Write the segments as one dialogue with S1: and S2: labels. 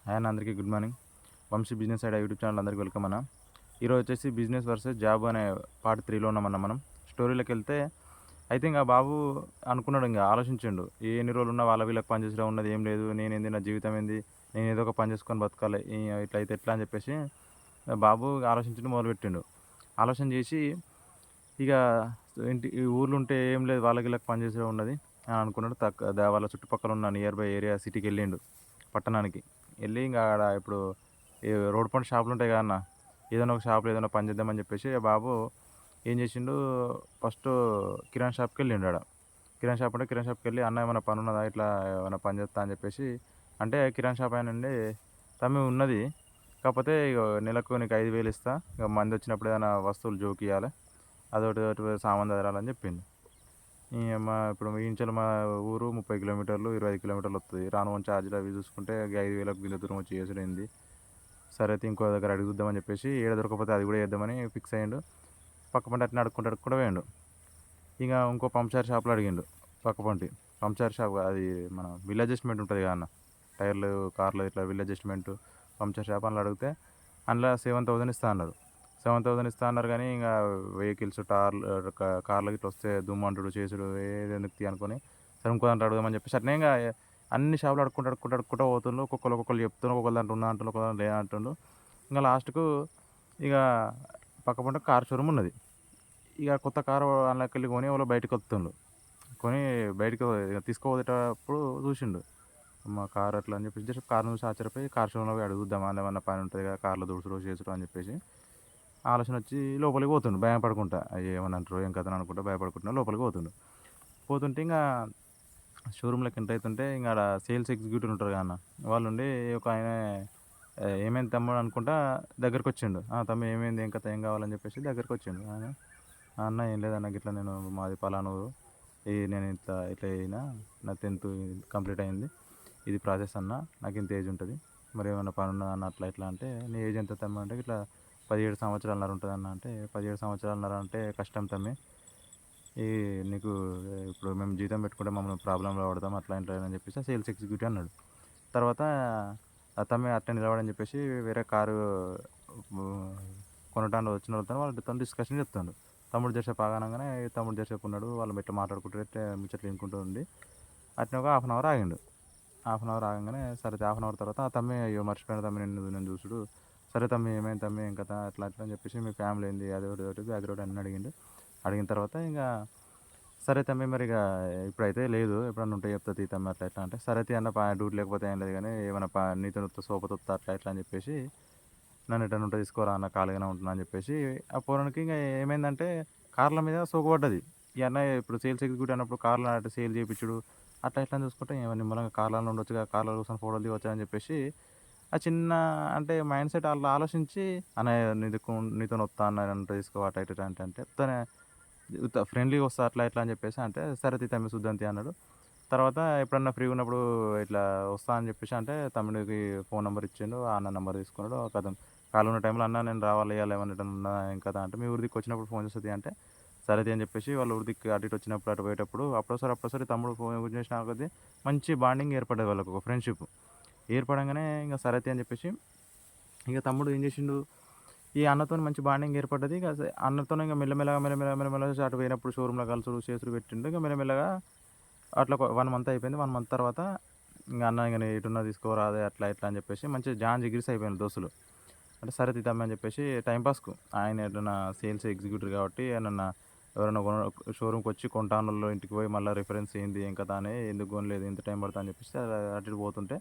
S1: Hi అన్న, అందరికీ good morning. Vamsi business idea YouTube channel అందరికీ వెల్కమ్ అన్న. ఈరోజు వచ్చేసి బిజినెస్ వర్సెస్ జాబ్ అనే పార్ట్ 3లో ఉన్నామన్న. మనం స్టోరీలోకి వెళ్తే అయితే ఇంకా బాబు అనుకున్నాడు, ఇంకా ఆలోచించిండు. ఎన్ని రోజులు ఉన్నా వాళ్ళ వీళ్ళకి పని చేసడం ఉన్నది ఏం లేదు, నేనేంది, నా జీవితం ఏంది, నేను ఏదో ఒక పని చేసుకొని బతకాలి, ఇట్లా అయితే ఎట్లా అని చెప్పేసి బాబు ఆలోచించడం మొదలుపెట్టిండు. ఆలోచన చేసి ఇక ఈ ఊర్లో ఉంటే ఏం లేదు, వాళ్ళ వీళ్ళకి పని చేసడం ఉన్నది అని అనుకున్నాడు. వాళ్ళ చుట్టుపక్కల ఉన్న నియర్ బై ఏరియా సిటీకి వెళ్ళిండు, పట్టణానికి వెళ్ళి. ఇంకా ఆడ ఇప్పుడు ఈ రోడ్ పంట షాపులు ఉంటాయి కదా అన్న, ఏదైనా ఒక షాప్లో ఏదైనా పని చేద్దామని చెప్పేసి బాబు ఏం చేసిండు, ఫస్ట్ కిరాణా షాప్కి వెళ్ళిండు. ఆడ కిరాణా షాప్ ఉంటే కిరాణా షాప్కి వెళ్ళి, అన్న ఏమైనా పని ఉన్నదా, ఇట్లా ఏమైనా పని చేస్తా అని చెప్పేసి అంటే, కిరాణా షాప్ ఆయన నుండి తమ్మి ఉన్నది, కాకపోతే ఇక నెలకు నీకు 5,000 ఇస్తా, ఇక మంది వచ్చినప్పుడు ఏదైనా వస్తువులు జోకియాలి, అదొకటి సామాన్ చదరాలని చెప్పిండు. ఇప్పుడు ఈ నుంచి మా ఊరు 30 కిలోమీటర్లు 25 కిలోమీటర్లు వస్తుంది. రాను ఛార్జీలు అవి చూసుకుంటే 5,000కు గింత దూరం వచ్చి చేసుడైంది. సరే అయితే ఇంకో దగ్గర అడుగుద్దామని చెప్పేసి, ఏడ దొరకపోతే అది కూడా చేద్దామని ఫిక్స్ అయ్యిండు. పక్క పంట అట్లా అడుక్కుంటూ పోయిండు. ఇక ఇంకో పంచర్ షాప్లో అడిగిండు. పక్క పంటి పంచర్ షాప్, అది మన బిల్ అడ్జస్ట్మెంట్ ఉంటుంది కదా అన్న, టైర్లు కార్లు ఇట్లా బిల్ అడ్జస్ట్మెంట్ పంచర్ షాప్ అందులో అడిగితే, అందులో 7,000 ఇస్తా అన్నారు. 7,000 ఇస్తా అన్నారు కానీ ఇంకా వెహికల్స్ కార్లకి ఇట్లా వస్తే దుమ్మంటుడు చేసుడు ఏది ఎందుకు అనుకొని, సరే ఇంకో దాంట్లో అడుగుదామని చెప్పేసి అట్నే ఇంకా అన్ని షాపులు అడుక్కుంటూ పోతుండ్రు. ఒక్కొక్కరు చెప్తున్నారు, ఒక్కొక్క దాంట్లో ఉన్నా అంటుండ్రు, ఒక్కొక్క దాంట్లో లేదా అంటుండ్రు. ఇంకా లాస్ట్కు ఇక పక్క పంట కార్ షోరూమ్ ఉన్నది. ఇక కొత్త కారు అందులోకి వెళ్ళి కొని వాళ్ళు బయటకు వస్తుండ్రు. కొని బయటకు తీసుకుపోయేటప్పుడు చూసిండు, మా కార్ అట్లా అని చెప్పేసి జస్ట్ కార్ చూసి ఆశ్చర్యపోయి కార్ షోరూంలో పోయి అడుగుద్దామా, ఏమన్నా పని ఉంటుంది కదా కార్లో దుడుచుడు చేసుడు అని చెప్పేసి ఆలోచన వచ్చి లోపలికి పోతుండు భయం పడుకుంటా. అయ్యో ఏమన్నా అంటారు ఏం కథ అనుకుంటా భయపడుకుంటున్నా లోపలికి పోతుంటే ఇంకా షోరూంలోకి ఎంటర్ అవుతుంటే ఇంకా ఆడ సేల్స్ ఎగ్జిక్యూటివ్ ఉంటారు కదా అన్న, వాళ్ళు ఉండి ఒక ఆయన ఏమైంది తమ్ముడు అనుకుంటా దగ్గరికి వచ్చిండు. తమ్ముడు ఏమైంది, ఏం కథ, ఏం కావాలని చెప్పేసి దగ్గరికి వచ్చిండు. ఆయన, అన్న ఏం లేదన్న, ఇట్లా నేను మాది పలానా ఊరు, నేను ఇట్లా ఇట్లా అయినా నా 10th కంప్లీట్ అయింది, ఇది ప్రాసెస్ అన్న, నాకు ఇంత ఏజ్ ఉంటుంది, మరి ఏమైనా పని ఉన్నదా అన్న అట్లా ఇట్లా అంటే, నీ ఏజ్ ఎంత తమ్మి అంటే, ఇట్లా 17 సంవత్సరాలన్నర ఉంటుంది అన్న అంటే, 17 సంవత్సరాలన్నర అంటే కష్టం తమ్మి, ఈ నీకు ఇప్పుడు మేము జీతం పెట్టుకుంటే మమ్మల్ని ప్రాబ్లంలో పడతాం అట్లా ఇంట్లో అని చెప్పేసి సేల్స్ ఎగ్జిక్యూటివ్ అన్నాడు. తర్వాత తమ్మి అట్లా నిలబడని చెప్పేసి వేరే కారు కొనడానికి వచ్చిన వాళ్ళతో డిస్కషన్ చెప్తాడు. తమ్ముడు జరసేపు ఆగానంగానే తమ్ముడు జరసేపు ఉన్నాడు, వాళ్ళు మెట్ల మాట్లాడుకుంటే ముచ్చట్లు వినుకుంటూ ఉంది. అట్నే ఒక హాఫ్ అన్ అవర్ ఆగిండు. హాఫ్ అన్ అవర్ ఆగంగానే సరే హాఫ్ అన్ అవర్ తర్వాత తమ్మి అయ్యో మర్చిపోయిన తమ్మి నేను చూసుడు, సరే తమ్మి ఏమైంది తమ్మి ఏం కదా అట్లా అట్లా అని చెప్పేసి మీ ఫ్యామిలీ ఏంది అది ఒకటి అది ఒకటి అన్నీ అడిగిన తర్వాత ఇంకా సరే తమ్మి మరి ఇక ఇప్పుడైతే లేదు, ఎప్పుడన్నా ఉంటే చెప్తుంది తమ్మి అట్లా ఎట్లా అంటే, సరే అన్న డ్యూటీ లేకపోతే ఏం లేదు కానీ ఏమైనా నీతో సోపతొత్తా అట్లా ఇట్లా అని చెప్పేసి నన్ను ఎట్లా ఉంటే తీసుకోరా అన్న, ఖాళీగానే ఉంటున్నా అని చెప్పేసి ఆ పోరానికి ఇంకా ఏమైందంటే కార్ల మీద సోకుపడ్డది. ఈ అన్నయ్య ఇప్పుడు సేల్స్ ఎగ్జిక్యూటివ్ అన్నప్పుడు కార్లు అట్లా సేల్ చేయించుడు అట్లా ఇట్లా చూసుకుంటే ఏమన్నా నిమ్మలంగా కార్లలో ఉండొచ్చు కదా, కార్లో కూర్చొని ఫోటోలు దిగొచ్చు అని చెప్పేసి ఆ చిన్న అంటే మైండ్ సెట్ వాళ్ళు ఆలోచించి, అన్నయ్య నీతో వస్తా అన్న తీసుకో అట్లా ఇట్లా అంటే ఫ్రెండ్లీగా వస్తా అట్లా ఇట్లా అని చెప్పేసి అంటే, సరే తమ్మి చూద్దాం అన్నాడు. తర్వాత ఎప్పుడన్నా ఫ్రీగా ఉన్నప్పుడు ఇట్లా వస్తా అని చెప్పేసి అంటే తమ్ముడికి ఫోన్ నెంబర్ ఇచ్చిండు, ఆ అన్న నెంబర్ తీసుకున్నాడు. కథం ఖాళీ ఉన్న టైంలో అన్న నేను రావాలి ఇవ్వాలి ఏమన్నా ఉన్నా ఏం కదా అంటే, మీ ఊరి దిక్కు వచ్చినప్పుడు ఫోన్ చేస్తుంది అంటే, సరే అని చెప్పేసి వాళ్ళ ఊరి దిక్కు అటు ఇటు వచ్చినప్పుడు అటు పోయేటప్పుడు అప్పుడోసారి తమ్ముడు ఫోన్ చేసిన కొద్దీ మంచి బాండింగ్ ఏర్పడేది, వాళ్ళకు ఒక ఫ్రెండ్షిప్ ఏర్పడంగానే ఇంకా సరే అని చెప్పేసి ఇక తమ్ముడు ఏం చేసిండు, ఈ అన్నతో మంచి బాండింగ్ ఏర్పడ్డది. ఇక అన్నతో ఇంకా మెల్లమెల్లగా అటు పోయినప్పుడు షోరూంలో కలుసుడు చేసుడు పెట్టిండు. ఇక మెల్లమెల్లగా అట్లా 1 మంత్ అయిపోయింది. 1 మంత్ తర్వాత ఇంకా అన్న ఇంకా ఎటున్నా తీసుకోరాదే అట్లా ఇట్లా అని చెప్పేసి మంచి జాన్ జిగిరిస్ అయిపోయిన దోస్తులు. అంటే సరే తీద్దామని చెప్పేసి టైంపాస్కు ఆయన ఎట్లన్నా సేల్స్ ఎగ్జిక్యూటివ్ కాబట్టి ఏమన్నా ఎవరైనా షోరూమ్కి వచ్చి కొంటానోళ్ళు ఇంటికి పోయి మళ్ళీ రిఫరెన్స్ ఏంది ఏం కదా అని, ఎందుకు కొనలేదు ఎంత టైం పడుతుంది అని చెప్పేసి అటు ఇటు పోతుంటే,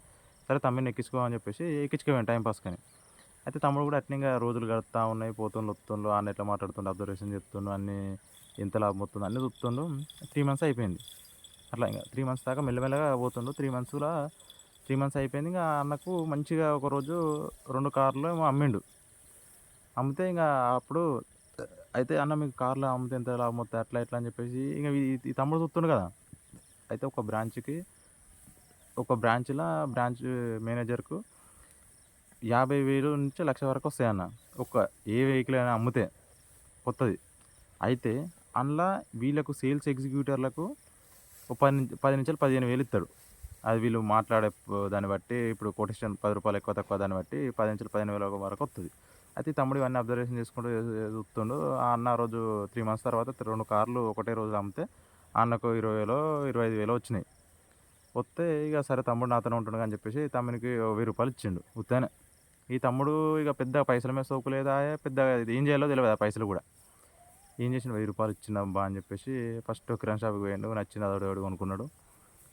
S1: సరే తమ్మిని ఎక్కించుకో అని చెప్పేసి ఎక్కించుకోవాలి టైంపాస్ కానీ. అయితే తమ్ముడు కూడా అట్నే రోజులు గడుపుతూ ఉన్నాయి, పోతుండు వస్తుండు, అన్న ఎట్లా మాట్లాడుతుండు అబ్జర్వేషన్ చెప్తుండు, అన్నీ ఎంత లాభం వస్తుందో అన్నీ చూస్తుండు. 3 మంత్స్ అయిపోయింది. అట్లా ఇంకా 3 మంత్స్ దాకా మెల్లమెల్లగా పోతుండు. 3 మంత్స్ అయిపోయింది. ఇంకా అన్నకు మంచిగా ఒకరోజు 2 కార్లు ఏమో అమ్మిండు. అమ్మితే ఇంకా అప్పుడు అయితే, అన్న మీకు కార్లు అమ్మితే ఎంత లాభం వస్తుంది అట్లా ఇట్లా అని చెప్పేసి ఇంకా ఈ తమ్ముడు చూస్తుండు కదా. అయితే ఒక బ్రాంచ్లో బ్రాంచ్ మేనేజర్కు 50,000 నుంచి 1,00,000 వరకు వస్తాయన్న, ఏ వెహికల్ అయినా అమ్మితే కొత్తది. అయితే అందులో వీళ్ళకు సేల్స్ ఎగ్జిక్యూటివ్లకు ఒక 10 నుంచి 15,000 ఇస్తాడు. అది వీళ్ళు మాట్లాడే దాన్ని బట్టి ఇప్పుడు కొటేషన్ రూ. 10 ఎక్కువ తక్కువ దాన్ని బట్టి 10,000-15,000 వరకు వత్తది. అయితే ఈ తమ్ముడు ఇవన్నీ అబ్జర్వేషన్ చేసుకుంటూ చూస్తుండు. ఆ అన్న ఆ రోజు 3 మంత్స్ తర్వాత 2 కార్లు ఒకటే రోజు అమ్మితే ఆ అన్నకు 20,000, 25,000 వచ్చినాయి. వస్తే ఇక సరే తమ్ముడు నాతోనే ఉంటుండు అని చెప్పేసి తమ్మునికి ఓ రూ. 1000 ఇచ్చిండు ఉత్తగానే. ఈ తమ్ముడు ఇక పెద్ద పైసల మీద సోకు లేదాయె, పెద్దగా ఇది ఏం చేయాలో తెలవదు ఆ పైసలు కూడా. ఏం చేసిండు రూ. 1000 ఇచ్చిండబ్బా అని చెప్పేసి ఫస్ట్ కిరాణా షాప్‌కి పోయిండు. నచ్చింది అదోటి కొనుక్కున్నాడు.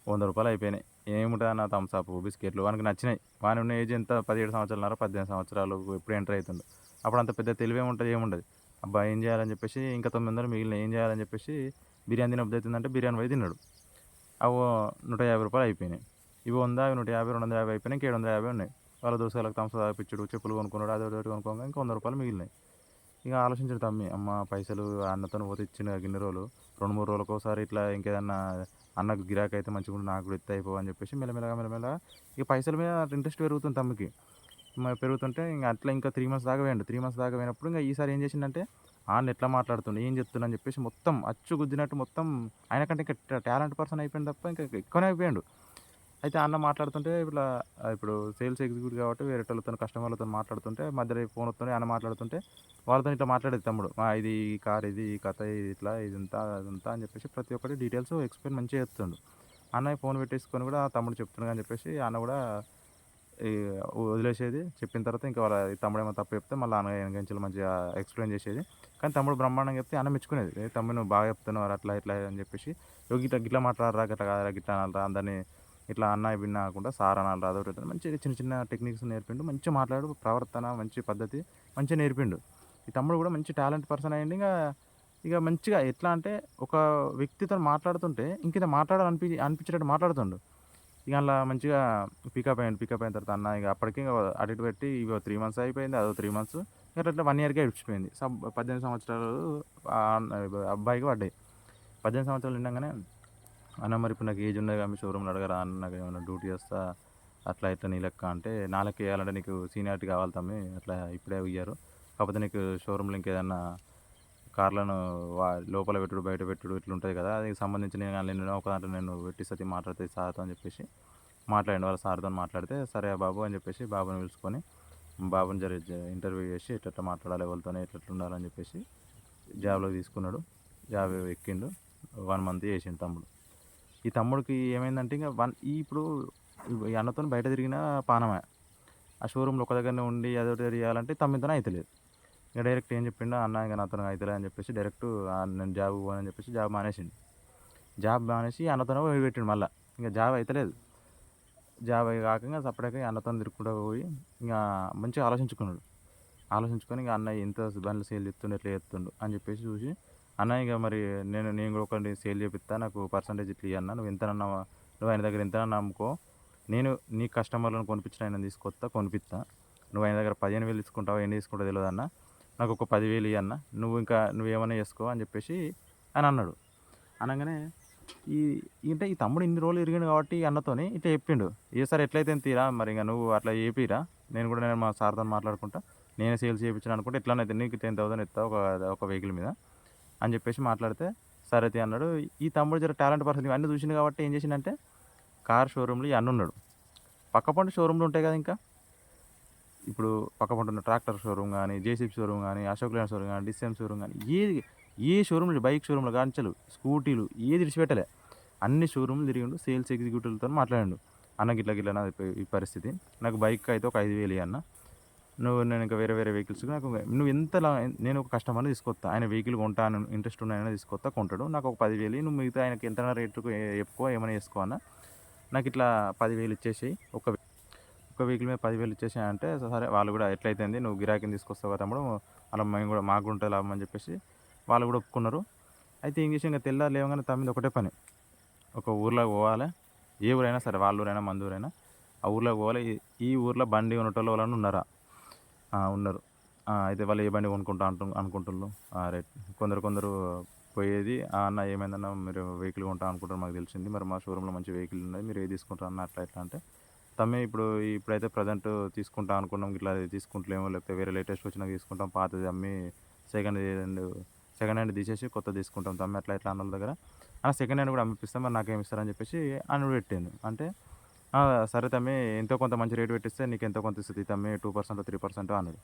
S1: రూ. 100 అయిపోయినాయి. ఏముంటదన్న థమ్స్ అప్, బిస్కెట్‌లు వానికి నచ్చినాయి. వానున్న ఏజ్ ఎంత 17 సంవత్సరాలన్నర, 18 సంవత్సరాలు ఇప్పుడు ఎంటర్ అవుతుండు. అప్పుడు అంత పెద్ద తెలివేముంటది, ఏముండదు. అబ్బా! ఏం చేయాలని చెప్పేసి ఇంకా 900 మిగిలినాయి. ఏం చేయాలని చెప్పేసి బిర్యానీ తినబుద్ధి అవుతుందంటే బిర్యానీ పోయి తిన్నాడు. అవి రూ. 150 అయిపోయినాయి. ఇవి 100, అవి 150, 250 అయిపోయినాయి. ఇంకా 750 ఉన్నాయి. వాళ్ళ దోస్తుగాళ్ళకి థమ్స్ అప్ తాగిపిచ్చుడు, చెప్పులు కొనుక్కున్నాడు. అదోటి ఇదోటి కొనుక్కోగా ఇంకా రూ. 100 మిగిలినాయి. ఇక ఆలోచించాడు తమ్మి, అమ్మ పైసలు అన్నతోని పోతే ఇచ్చిండు కదా గిన్ని రోజులు, 2, 3 రోజులకోసారి ఇట్లా ఇంకేదన్నా అన్నకు గిరాకీ అయితే మంచిగుండు, నాకు కూడా ఇత్తే అయిపోవు అని చెప్పేసి మెల్లమెల్లగా ఇక పైసల మీద ఇంట్రెస్ట్ పెరుగుతుంది తమ్మికి. పెరుగుతుంటే ఇంక అట్లా ఇంకా 3 మంత్స్ దాకా పోయిండు. 3 మంత్స్ దాకా పోయినప్పుడు ఇంక ఈసారి ఏం చేసిండంటే ఆడిని ఎట్లా మాట్లాడుతుండు, ఏం చెప్తుండు అని చెప్పేసి మొత్తం అచ్చు గుద్దినట్టు మొత్తం ఆయనకంటే ఇంకా టాలెంట్ పర్సన్ అయిపోయిండు తప్ప ఇంకా ఎక్కువనే అయిపోయిండు. అయితే అన్న మాట్లాడుతుంటే ఇట్లా ఇప్పుడు సేల్స్ ఎగ్జిక్యూటివ్ కాబట్టి వేరేటోళ్ళతోని కస్టమర్లతోని మాట్లాడుతుంటే మధ్యలో ఫోన్ వస్తుంది, అన్న మాట్లాడుతుంటే వాళ్ళతోని ఇట్లా మాట్లాడేది తమ్ముడు. ఇది ఈ కార్, ఇది ఈ కథ, ఇది ఇట్లా, ఇది ఇంత, అదంతా అని చెప్పేసి ప్రతి ఒక్కటి డీటెయిల్స్ ఎక్స్ప్లెయిన్ మంచిగా చెప్తుండు. అన్నయ్య ఫోన్ పెట్టేసుకొని కూడా తమ్ముడు చెప్తున్నాడు అని చెప్పేసి అన్న కూడా ఈ వదిలేసేది. చెప్పిన తర్వాత ఇంకా వాళ్ళ తమ్ముడేమో తప్పు చెప్తే మళ్ళీ అన్నయ్య వెనకాల మంచిగా ఎక్స్ప్లెయిన్ చేసేది. కానీ తమ్ముడు బ్రహ్మాండంగా చెప్తే అన్న మెచ్చుకునేది. ఏ తమ్ముడు నువ్వు బాగా చెప్తున్నావు అట్లా ఇట్లా అని చెప్పేసి, గిట్లా గిట్లా మాట్లాడరా, గట్లా కాదురా, గిట్లా అనాలిరా, అందరినీ ఇట్లా అన్నయ్య బిన్న కాకుండా సార్ అనాలిరా, అదొకటి మంచిగా చిన్న చిన్న టెక్నిక్స్ నేర్పిండు. మంచిగా మాట్లాడు, ప్రవర్తన మంచి పద్ధతి మంచిగా నేర్పిండు. ఈ తమ్ముడు కూడా మంచి టాలెంట్ పర్సన్ అయ్యిండు. ఇక మంచిగా ఎట్లా అంటే ఒక వ్యక్తితో మాట్లాడుతుంటే ఇంకేదో అనిపించేటట్టు మాట్లాడుతుండు. ఇక అలా మంచిగా పికప్ అయిన తర్వాత అన్న ఇక అప్పటికి ఇక అటు ఇటు పెట్టి ఇగో 3 మంత్స్ అయిపోయింది. అదో 3 మంత్స్ ఇక అట్లా 1 ఇయర్‌కే గడిచిపోయింది. 18 సంవత్సరాలు అబ్బాయికి పడ్డాయి. 18 సంవత్సరాలు నిండంగానే అన్న మరి ఇప్పుడు నాకు ఏజ్ ఉన్నది కదా, మీ షోరూమ్‌లో అడగరా అన్న, నాకు ఏమైనా డ్యూటీ చేస్తా అట్లా ఇట్లా నీ లెక్క అంటే, నా లెక్క చేయాలంటే నీకు సీనియారిటీ కావాలి తమ్మి, అట్లా ఇప్పుడే ఇయ్యరు. కాకపోతే నీకు షోరూమ్‌లో ఇంకేదన్నా కార్లను లోపల పెట్టుడు, బయట పెట్టుడు ఇట్లా ఉంటుంది కదా, దానికి సంబంధించి నేను ఒక దాంట్లో నేను పెట్టిస్తా మాట్లాడితే సార్‌తో అని చెప్పేసి మాట్లాడిండు. వాళ్ళ సార్‌తో మాట్లాడితే సరే బాబు అని చెప్పేసి బాబుని పిలుచుకొని బాబుని ఇంటర్వ్యూ చేసి ఎట్లా మాట్లాడాలి, ఎవరితోనే ఎట్లా ఉండాలని చెప్పేసి జాబ్‌లోకి తీసుకున్నాడు. జాబ్ ఎక్కిండు. 1 మంత్ చేసిండు తమ్ముడు. ఈ తమ్ముడికి ఏమైందంటే ఇంక ఇప్పుడు ఈ అన్నతోని బయట తిరిగిన పానమే. ఆ షోరూమ్‌లో ఒక దగ్గరనే ఉండి అదొకటి చేయాలంటే తమ్మితోనే అయితలేదు. ఇక డైరెక్ట్ ఏం చెప్పిండు, అన్న ఇక నాతోని అయితలేదు అని చెప్పేసి డైరెక్ట్ నేను జాబ్‌కి పోనని చెప్పేసి జాబ్ మానేసిండు. జాబ్ మానేసి అన్నతోనే వదిలిపెట్టిండు మళ్ళా. ఇంక జాబ్ అయితలేదు. జాబ్ కాక ఇంక సపరేట్‌గా అన్నతోని తిరుక్కుంటూ పోయి ఇంక మంచిగా ఆలోచించుకొని ఇంక అన్నయ్య ఎంత బండ్లు సేల్ చేస్తుండు, ఎట్లా చేస్తుండు అని చెప్పేసి చూసి, అన్నయ్య ఇక మరి నేను కూడా ఒకటి సేల్ చేపిస్తా, నాకు పర్సంటేజ్ ఇట్లా ఇయ్యన్న, నువ్వు ఆయన దగ్గర ఎంతనన్నా అమ్ముకో, నేను నీ కస్టమర్లను కొనిపించిన ఆయన తీసుకొస్తా, కొనిపిస్తా. నువ్వు ఆయన దగ్గర 15,000 తీసుకుంటావో ఎన్ని తీసుకుంటావో తెలియదన్న, నాకు ఒక 10,000 ఇయ్యన్న, నువ్వేమన్నా చేసుకో అని చెప్పేసి అని అన్నాడు. అనగానే ఈ అంటే ఈ తమ్ముడు ఇన్ని రోజులు తిరిగిండు కాబట్టి అన్నతోని ఇట్లా చెప్పిండు. ఏ సార్ ఎట్లయితే తీరా మరి ఇంక నువ్వు అట్లా చేపిరా, నేను మా సార్‌తో మాట్లాడుకుంటా, నేనే సేల్స్ చేయించాను అనుకుంటే ఎట్లనైతే నీకు 10,000 ఇస్తా ఒక వెహికల్ మీద అని చెప్పేసి మాట్లాడితే సరే తీ అన్నాడు. ఈ తమ్ముడు జర టాలెంట్ పర్సన్ ఇవన్నీ చూసిండు కాబట్టి ఏం చేసిండంటే కార్ షోరూమ్‌లో ఈ అన్నున్నాడు. పక్కపొంటి షోరూమ్‌లు ఉంటాయి కదా ఇంకా. ఇప్పుడు పక్కపొంటి ఉన్న ట్రాక్టర్ షోరూమ్ గానీ, జేసీబీ షోరూమ్ గానీ, అశోక్ లేలాండ్ షోరూమ్ గానీ, డిస్ఎమ్ షోరూమ్ గానీ, ఏ షోరూమ్‌లు, బైక్ షోరూమ్‌లు కాంచెలు స్కూటీలు ఏది విడిచిపెట్టలే. అన్ని షోరూమ్‌లు తిరిగిండు. సేల్స్ ఎగ్జిక్యూటివ్‌లతోని మాట్లాడిండు. అన్న గిట్ల నాది ఈ పరిస్థితి. నాకు బైక్ అయితే ఒక 5,000 ఇయ్యి అన్న. నేను ఇంకా వేరే వెహికల్స్ నాకు నువ్వు నేను ఒక కస్టమర్‌ని తీసుకొస్తా. ఆయన వెహికల్ కొంటా అని ఇంట్రెస్ట్ ఉన్న ఆయనని తీసుకొస్తా, కొంటాడు. నాకు ఒక 10,000 ఇయ్యి. నువ్వు మిగతా ఆయనకి ఎంతైనా రేటుకు చెప్పుకో, ఏమైనా చేసుకో అన్న. నాకు ఇట్లా 10,000 ఇచ్చేసేయి. ఒక వెహికల్ మీద 10,000 ఇచ్చేసేయి అంటే సరే వాళ్ళు కూడా ఎట్లయితేంది, నువ్వు గిరాకీని తీసుకొస్తావు కదా తమ్ముడు, అలా మాకు కూడా ఉంటుంది లాభం అని చెప్పేసి వాళ్ళు కూడా ఒప్పుకున్నారు. అయితే ఏం చేసి ఇంక తెల్లారి లేవగానే తమ్మిది ఒకటే పని, ఒక ఊర్లోకి పోవాలి. ఏ ఊరైనా సరే, వాళ్ళ ఊరైనా మన ఊరైనా ఆ ఊర్లోకి పోవాలి. ఈ ఊర్లో బండి కొనేటోళ్ళు ఎవరైనా ఉన్నారా? ఉన్నారు. అయితే వాళ్ళు ఏ బండి కొనుక్కుంటా అనుకుంటున్నారు. రైట్. కొందరు పోయేది, అన్న ఏమైందన్న మీరు వెహికల్ కొంటా అనుకుంటారు, మాకు తెలిసింది, మరి మా షోరూమ్‌లో మంచి వెహికల్ ఉన్నది, మీరు ఏది తీసుకుంటారు అన్న అట్లా ఇట్లా అంటే, తమ్మి ఇప్పుడైతే ప్రజెంట్ తీసుకుంటా అనుకున్నాం, ఇట్లా తీసుకుంటలేమో, లేకపోతే వేరే లేటెస్ట్ వచ్చినాక తీసుకుంటాం, పాతది అమ్మి సెకండ్ హ్యాండ్ తీసేసి కొత్తది తీసుకుంటాం తమ్మి అట్లా ఇట్లా అన్నోళ్ళ దగ్గర. సెకండ్ హ్యాండ్ కూడా అమ్మిపిస్తాం, మరి నాకేమి ఇస్తారని చెప్పేసి అని పెట్టిండు. అంటే "ఆ! సరే తమ్మీ ఎంతో కొంత మంచి రేట్ పెట్టిస్తే నీకెంతో కొంత ఇస్తది తమ్మీ 2%, 3% అన్నాడు.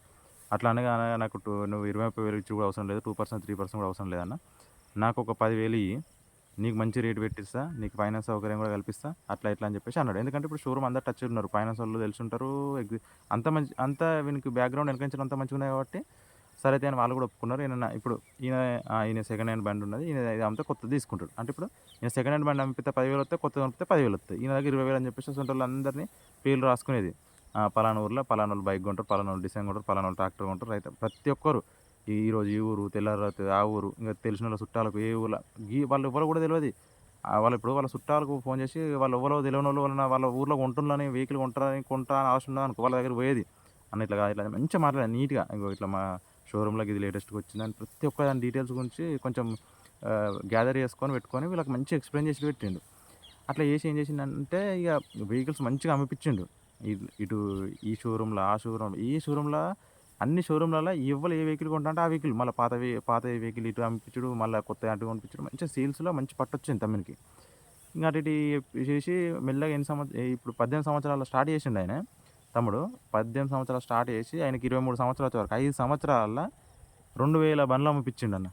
S1: అట్లా అనగానే నాకు నువ్వు 20, 30,000 ఇచ్చుడు కూడా అవసరం లేదు. 2%, 3% కూడా అవసరం లేదన్న. నాకొక 10,000 ఇయ్యి. నీకు మంచి రేట్ పెట్టిస్తా. నీకు ఫైనాన్స్ సౌకర్యం కూడా కల్పిస్తా. అట్లా ఇట్లా అని చెప్పేసి అన్నాడు. ఎందుకంటే ఇప్పుడు షోరూమ్ అందరూ టచ్ ఉన్నారు. ఫైనాన్స్ వాళ్ళు తెలిసుంటారు. అంత వీనికి బ్యాక్‌గ్రౌండ్ వెనక నుంచి అంతా మంచిగున్నాయి కాబట్టి సరే అయితే అని వాళ్ళు కూడా ఒప్పుకున్నారు. ఇప్పుడు ఈయన సెకండ్ హ్యాండ్ బండి ఉన్నది. ఈయన ఇది అమ్మితే కొత్తది తీసుకుంటాడు. అంటే ఇప్పుడు ఈయన సెకండ్ హ్యాండ్ బండి అమ్మితే 10,000 వస్తాయి. కొత్తది అమ్మితే 10,000 వస్తాయి. ఈయన దగ్గర 20,000 అని చెప్పేసి అసంటోళ్ళందరిని పేర్లు రాసుకునేది. పలానా ఊర్లో పలానోళ్ళు బైక్ కొంటారు. పలానోళ్ళు డిసైన్ కొంటారు. పలానోళ్ళు ట్రాక్టర్ కొంటారు. రైతు ప్రతి ఒక్కరు ఈరోజు ఈ ఊరు, తెల్లారి ఆ ఊరు, ఇంక తెలిసినోళ్ళ చుట్టాలకు ఏ ఊర్లో వాళ్ళు ఎవ్వరో కూడా తెలవది. వాళ్ళ చుట్టాలకు ఫోన్ చేసి వాళ్ళు ఎవ్వరో తెలవనోళ్ళు వాళ్ళ ఊర్లో కొంటున్నారని వెహికల్ కొంటా అని అవసరం ఉన్నదనుకో వాళ్ళ దగ్గరికి పోయేది. అన్న ఇట్లా కాదు ఇట్లా అని మంచిగా మాట్లాడాను నీట్‌గా. ఇగో ఇట్లా మా షోరూమ్‌లోకి ఇది లేటెస్ట్‌గా వచ్చిందని ప్రతి ఒక్క దాని డీటెయిల్స్ గురించి కొంచెం గ్యాదర్ చేసుకొని పెట్టుకొని వీళ్ళకి మంచిగా ఎక్స్‌ప్లెయిన్ చేసి పెట్టిండు. అట్లా చేసి ఏం చేసిండంటే ఇక వెహికల్స్ మంచిగా అమ్మిపిచ్చిండు. ఇటు ఈ షోరూమ్‌లో, ఆ షోరూమ్ ఈ షోరూమ్‌లో అన్ని షోరూమ్‌లలో ఎవ్వరు ఏ వెహికల్ కొంటాంటే ఆ వెహికల్ మళ్ళీ పాత వెహికల్ ఇటు అమ్మిపిచ్చుడు, మళ్ళా కొత్తయి అటు కొనిపించుడు మంచిగా సేల్స్‌లో మంచి పట్టొచ్చింది తమ్మునికి. ఇంక అటు ఇటు చేసి మెల్లగా ఇప్పుడు 18 సంవత్సరాల్లో స్టార్ట్ చేసిండాయన తమ్ముడు. 18 సంవత్సరాలు స్టార్ట్ చేసి ఆయనకి 23 సంవత్సరాలు వచ్చే వరకు 5 సంవత్సరాలల్ల 2,000 బండ్లు అమ్మిపిచ్చిండన్న.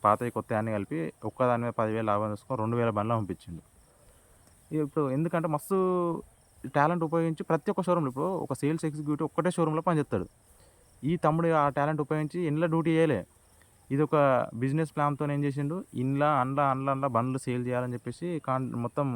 S1: పాతయి, కొత్తయి అన్నీ కలిపి ఒక్కదాని మీద 10,000 లాభం చూసుకొని 2,000 బండ్లు అమ్మిపిచ్చిండు. ఇప్పుడు ఎందుకంటే మస్తు టాలెంట్ ఉపయోగించి ప్రతి ఒక్క షోరూమ్‌లో ఇప్పుడు ఒక సేల్స్ ఎగ్జిక్యూటివ్ ఒక్కటే షోరూమ్‌లో పనిచేస్తాడు. ఈ తమ్ముడు ఆ టాలెంట్ ఉపయోగించి ఇండ్ల డ్యూటీ చేయలే. ఇదొక బిజినెస్ ప్లాన్‌తోని ఏం చేసిండు, అండ్ల బండ్లు సేల్ చేయాలని చెప్పేసి మొత్తం